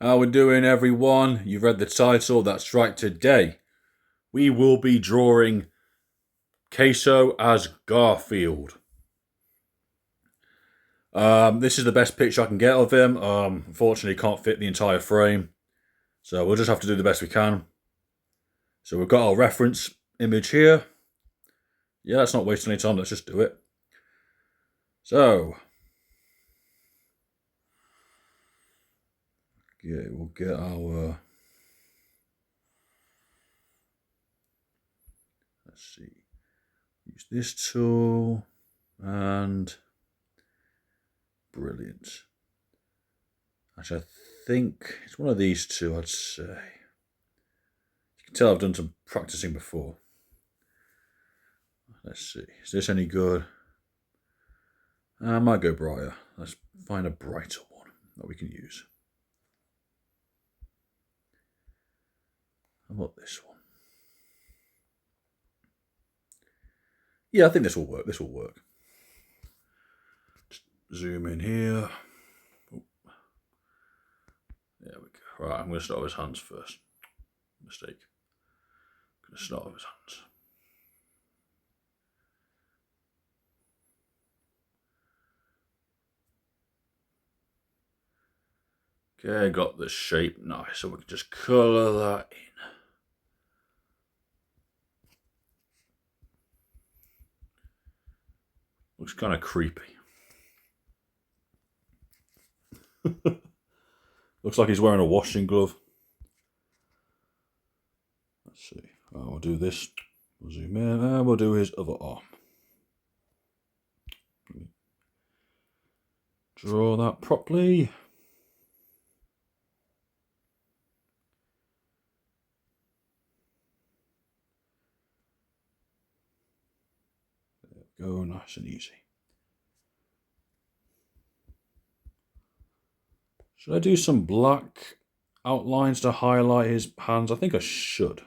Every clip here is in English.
How we doing, everyone? You've read the title. That's right. Today we will be drawing Caseoh as Garfield. This is the best picture I can get of him. Unfortunately, can't fit the entire frame, so we'll just have to do the best we can. So we've got our reference image here. Yeah, let's not waste any time. Let's just do it. So, yeah, we'll get our. Let's see. Use this tool and brilliant. Actually, I think it's one of these two, I'd say. You can tell I've done some practicing before. Let's see. Is this any good? I might go brighter. Let's find a brighter one that we can use. How about this one? Yeah, I think this will work. This will work. Just zoom in here. Oh. There we go. Right, I'm going to start with his hands first. Mistake. I'm going to start with his hands. Okay, got the shape nice, so we can just colour that in. Looks kind of creepy. Looks like he's wearing a washing glove. Let's see. We'll do this. We'll zoom in and we'll do his other arm. Draw that properly. There we go, nice and easy. Should I do some black outlines to highlight his hands? I think I should.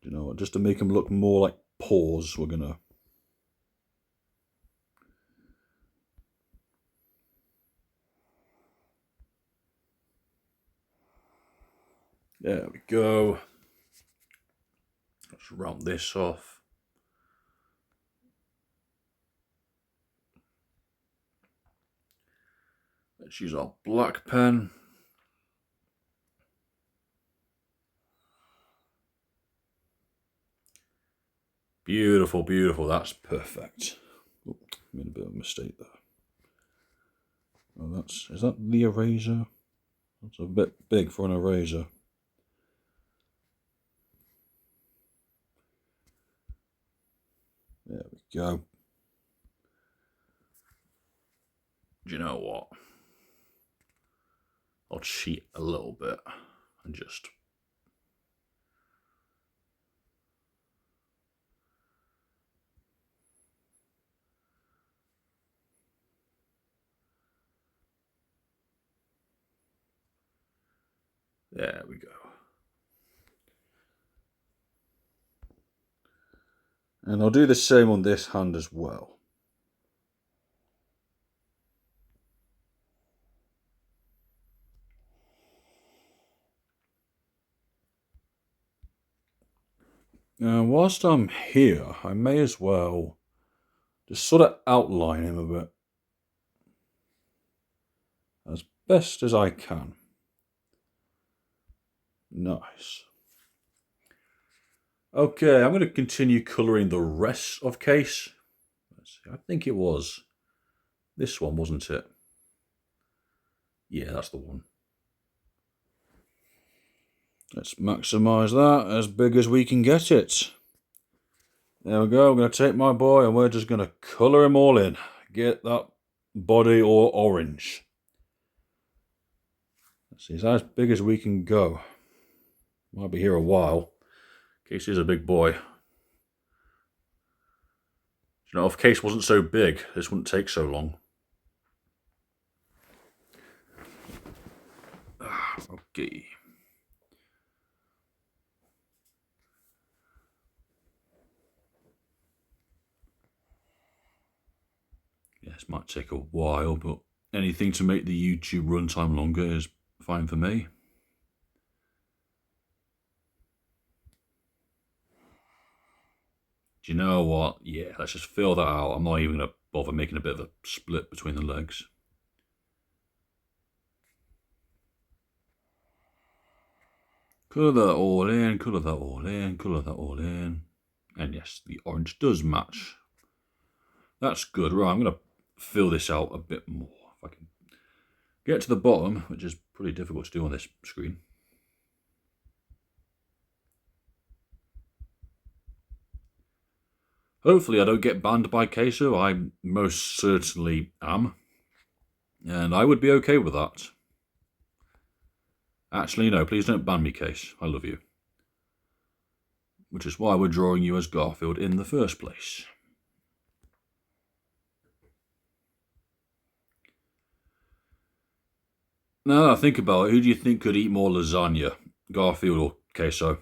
You know what? Just to make him look more like paws, we're gonna. There we go. Let's round this off. Let's use our black pen. Beautiful, beautiful. That's perfect. Oh, made a bit of a mistake there. Oh, is that the eraser? That's a bit big for an eraser. There we go. Do you know what? I'll cheat a little bit and just. There we go. And I'll do the same on this hand as well. Now, whilst I'm here, I may as well just sort of outline him a bit as best as I can. Nice. Okay, I'm going to continue colouring the rest of Case. Let's see, I think it was this one, wasn't it? Yeah, that's the one. Let's maximise that as big as we can get it. There we go. I'm going to take my boy and we're just going to colour him all in. Get that body all orange. Let's see, it's as big as we can go. Might be here a while. Case is a big boy. You know, if Case wasn't so big, this wouldn't take so long. Okay. Yes, might take a while, but anything to make the YouTube runtime longer is fine for me. Do you know what? Yeah, let's just fill that out. I'm not even going to bother making a bit of a split between the legs. Colour that all in, colour that all in, colour that all in. And yes, the orange does match. That's good. Right, I'm going to fill this out a bit more. If I can get to the bottom, which is pretty difficult to do on this screen. Hopefully I don't get banned by caseoh. I most certainly am. And I would be okay with that. Actually, no, please don't ban me, Case. I love you. Which is why we're drawing you as Garfield in the first place. Now that I think about it, who do you think could eat more lasagna? Garfield or caseoh?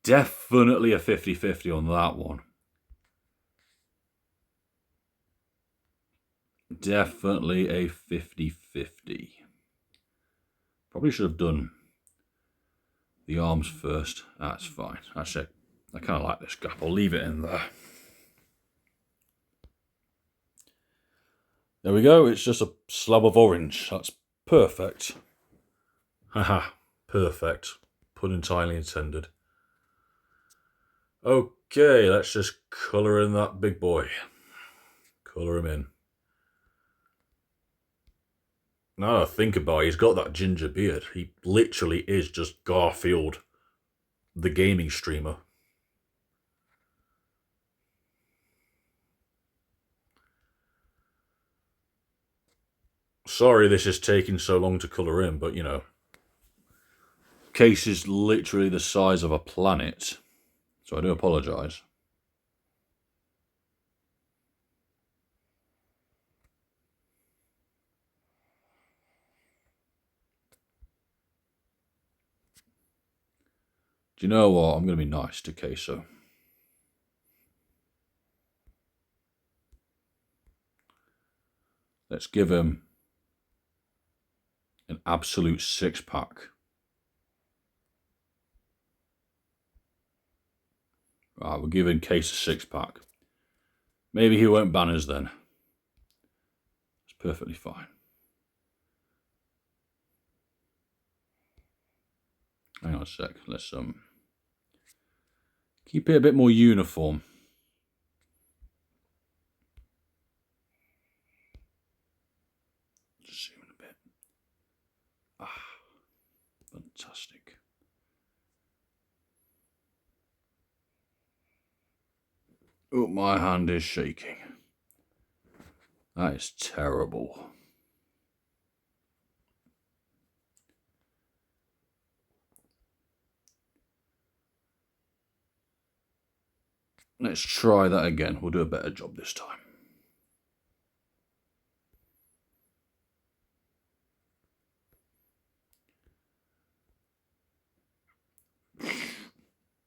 Definitely a 50-50 on that one. Definitely a 50-50. Probably should have done the arms first. That's fine. That's it. I kind of like this gap. I'll leave it in there. There we go. It's just a slab of orange. That's perfect. Haha. Perfect. Pun entirely intended. Okay, let's just colour in that big boy. Colour him in. Now that I think about it, he's got that ginger beard. He literally is just Garfield, the gaming streamer. Sorry this is taking so long to colour in, but you know, Case is literally the size of a planet, so I do apologise. Do you know what? I'm going to be nice to caseoh. Let's give him an absolute 6-pack. Right, we're giving Case a 6-pack. Maybe he won't ban us then. It's perfectly fine. Hang on a sec. Let's keep it a bit more uniform. Just zoom in a bit. Ah, fantastic. Oh, my hand is shaking. That is terrible. Let's try that again. We'll do a better job this time.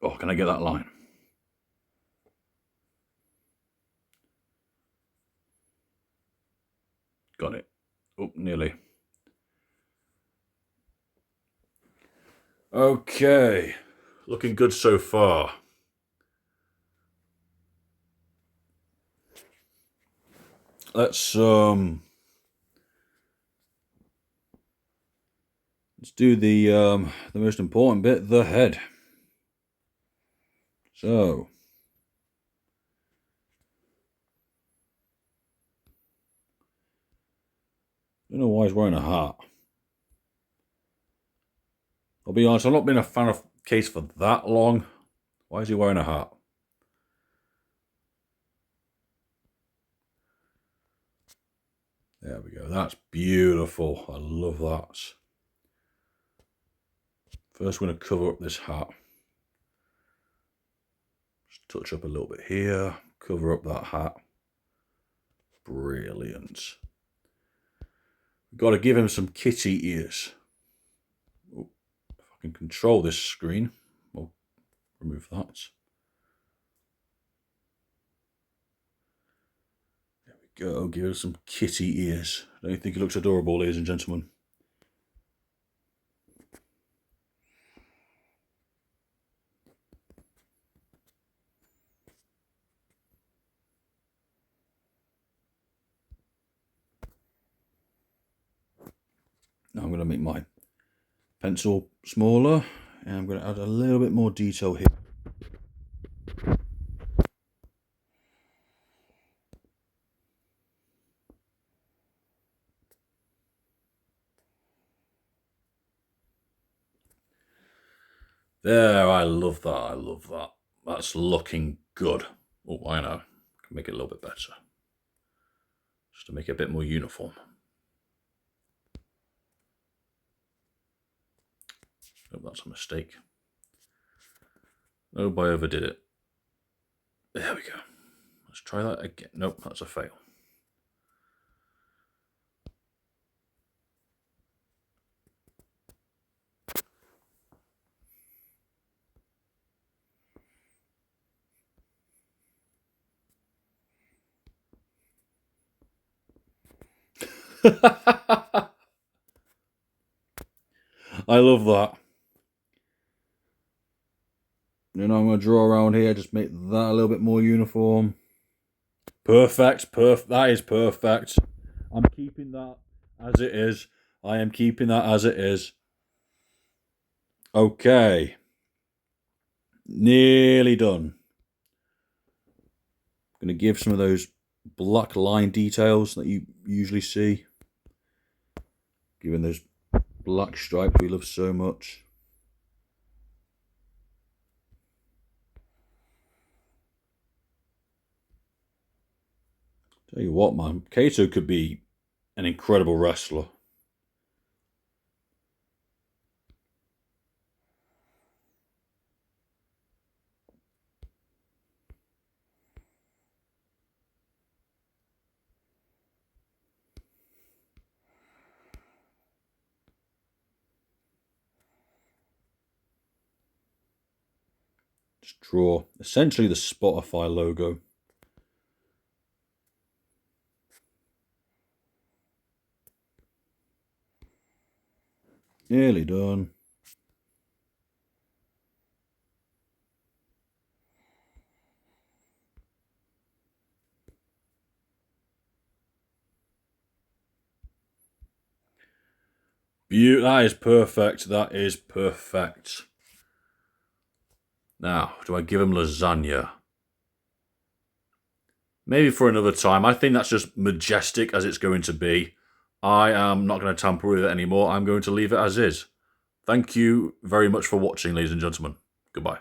Oh, can I get that line? Got it. Oh, nearly. Okay. Looking good so far. Let's do the most important bit, the head. So don't know why he's wearing a hat. I'll be honest, I've not been a fan of Case for that long. Why is he wearing a hat? There we go. That's beautiful. I love that. First, we're going to cover up this hat. Just touch up a little bit here. Cover up that hat. Brilliant. We've got to give him some kitty ears. Oh, if I can control this screen, we'll remove that. go. Give it some kitty ears. Don't you think it looks adorable, ladies and gentlemen? Now I'm going to make my pencil smaller, and I'm going to add a little bit more detail here. There, I love that, I love that. That's looking good. Oh, I know. I can make it a little bit better. Just to make it a bit more uniform. Oh, that's a mistake. Oh, I overdid it. There we go. Let's try that again. Nope, that's a fail. I love that. You know, I'm going to draw around here, just make that a little bit more uniform. Perfect, that is perfect. I'm keeping that as it is. I am keeping that as it is. Okay. Nearly done. I'm going to give some of those black line details that you usually see. Giving those black stripes we love so much. Tell you what, man, Caseoh could be an incredible wrestler. Just draw essentially the Spotify logo. Nearly done. That is perfect. That is perfect. Now, do I give him lasagna? Maybe for another time. I think that's just majestic as it's going to be. I am not going to tamper with it anymore. I'm going to leave it as is. Thank you very much for watching, ladies and gentlemen. Goodbye.